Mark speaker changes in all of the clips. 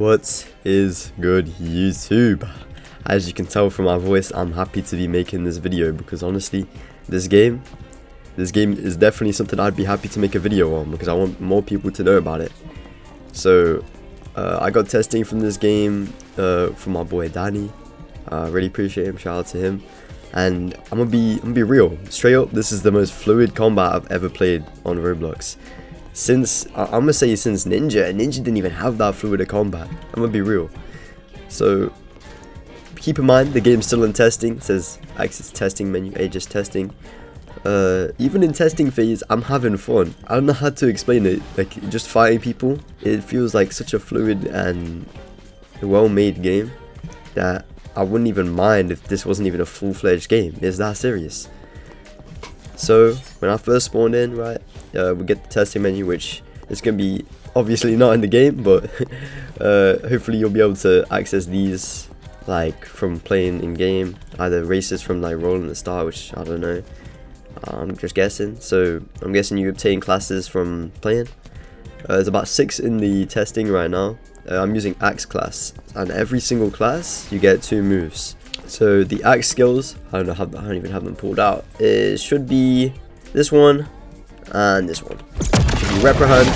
Speaker 1: What is good, YouTube? As you can tell from my voice, I'm happy to be making this video because honestly, this game is definitely something I'd be happy to make a video on because I want more people to know about it. So I got testing from this game from my boy Danny. I really appreciate him, shout out to him. And I'm gonna be real, straight up, this is the most fluid combat I've ever played on Roblox. Since I'm gonna say since Ninja didn't even have that fluid of combat. I'm gonna be real. So keep in mind the game's still in testing. It says Aegis testing menu, Aegis testing. Even in testing phase, I'm having fun. I don't know how to explain it. Like just fighting people, it feels like such a fluid and well-made game that I wouldn't even mind if this wasn't even a full-fledged game. It's that serious. So when I first spawned in, right, we get the testing menu, which is going to be obviously not in the game, but hopefully you'll be able to access these like from playing in game, either races from like rolling the start, which I don't know, I'm just guessing. So I'm guessing you obtain classes from playing. There's about 6 in the testing right now. I'm using Axe class, and every single class you get 2 moves. So the Axe skills, I don't even have them pulled out. It should be this one and this one. It should be Reprehend.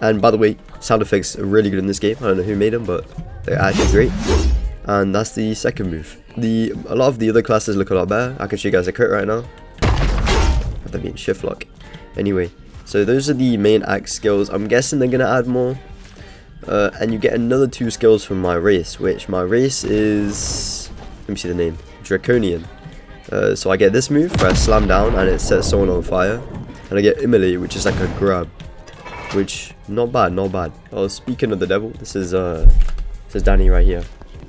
Speaker 1: And by the way, sound effects are really good in this game. I don't know who made them, but they're actually great. And that's the second move. A lot of the other classes look a lot better. I can show you guys a crit right now. Have to be in shift lock. Anyway, so those are the main Axe skills. I'm guessing they're gonna add more. And you get another 2 skills from my race, which my race is, let me see the name, Draconian. So I get this move where I slam down and it sets someone on fire, and I get Immolate, which is like a grab, which not bad. Oh, speaking of the devil, this is Danny right here.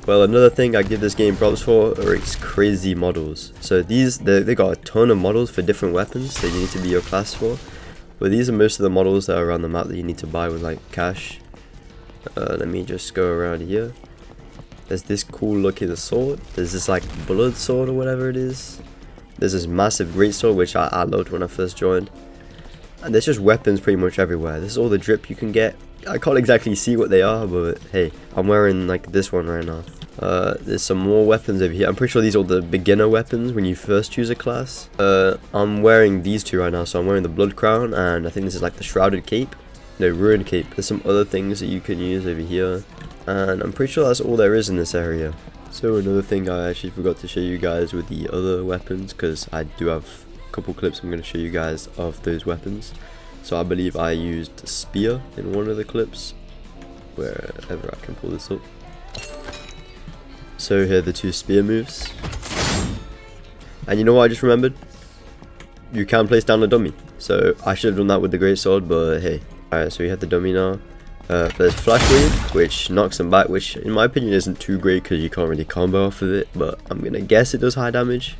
Speaker 1: Well, another thing I give this game props for are its crazy models. So they got a ton of models for different weapons that you need to be your class for, but these are most of the models that are around the map that you need to buy with like cash. Let me just go around here. There's this cool looking sword. There's this like blood sword or whatever it is. There's this massive great sword which I loved when I first joined. And there's just weapons pretty much everywhere. This is all the drip you can get. I can't exactly see what they are, but hey, I'm wearing like this one right now. There's some more weapons over here. I'm pretty sure these are the beginner weapons when you first choose a class. I'm wearing these 2 right now. So I'm wearing the blood crown, and I think this is like the shrouded cape. No, ruined cape. There's some other things that you can use over here, and I'm pretty sure that's all there is in this area. So another thing I actually forgot to show you guys with the other weapons, because I do have a couple clips I'm going to show you guys of those weapons. So I believe I used spear in one of the clips, wherever I can pull this up. So here are the 2 spear moves, and you know what I just remembered? You can place down a dummy. So I should have done that with the great sword, but hey. Alright, so we have the dummy now. There's Flash Wave, which knocks them back, which in my opinion isn't too great because you can't really combo off of it, but I'm gonna guess it does high damage.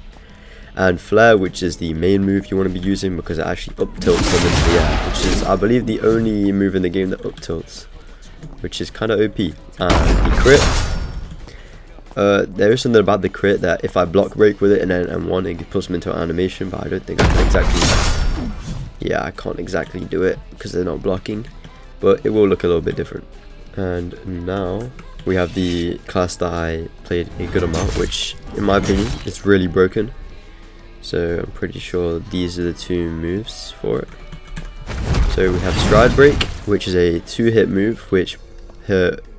Speaker 1: And Flare, which is the main move you want to be using because it actually up tilts them into the air, which is I believe the only move in the game that up tilts, which is kind of OP. And the crit, there is something about the crit that if I block break with it and then M1, it puts them into an animation, but I don't think I can exactly. Yeah, I can't exactly do it because they're not blocking, but it will look a little bit different. And now we have the class that I played a good amount, which in my opinion is really broken. So I'm pretty sure these are the 2 moves for it. So we have Stride Break, which is a 2-hit move, which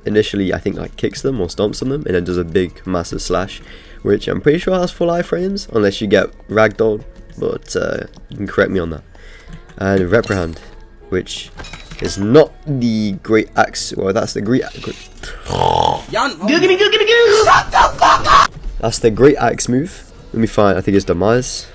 Speaker 1: initially I think like kicks them or stomps on them, and then does a big massive slash, which I'm pretty sure has full iframes unless you get ragdolled, but you can correct me on that. And Reprehend, which is not the great axe. Well, that's the great. That's the great axe move. Let me find. I think it's Demise.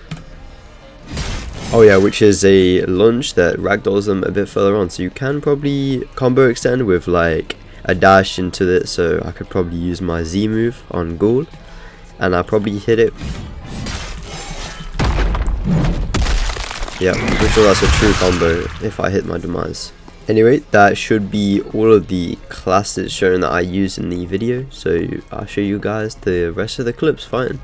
Speaker 1: Oh yeah, which is a lunge that ragdolls them a bit further on. So you can probably combo extend with like a dash into it. So I could probably use my Z move on Ghoul, and I'll probably hit it. Yeah, I'm pretty sure that's a true combo if I hit my Demise. Anyway, that should be all of the classes shown that I used in the video, so I'll show you guys the rest of the clips fighting.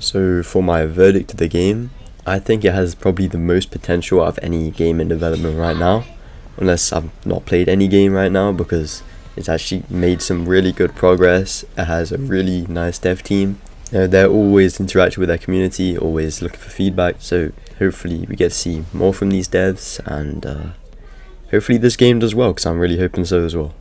Speaker 1: So for my verdict of the game, I think it has probably the most potential out of any game in development right now, unless I've not played any game right now, because it's actually made some really good progress. It has a really nice dev team. They're always interacting with their community, always looking for feedback, so hopefully we get to see more from these devs, and hopefully this game does well, because I'm really hoping so as well.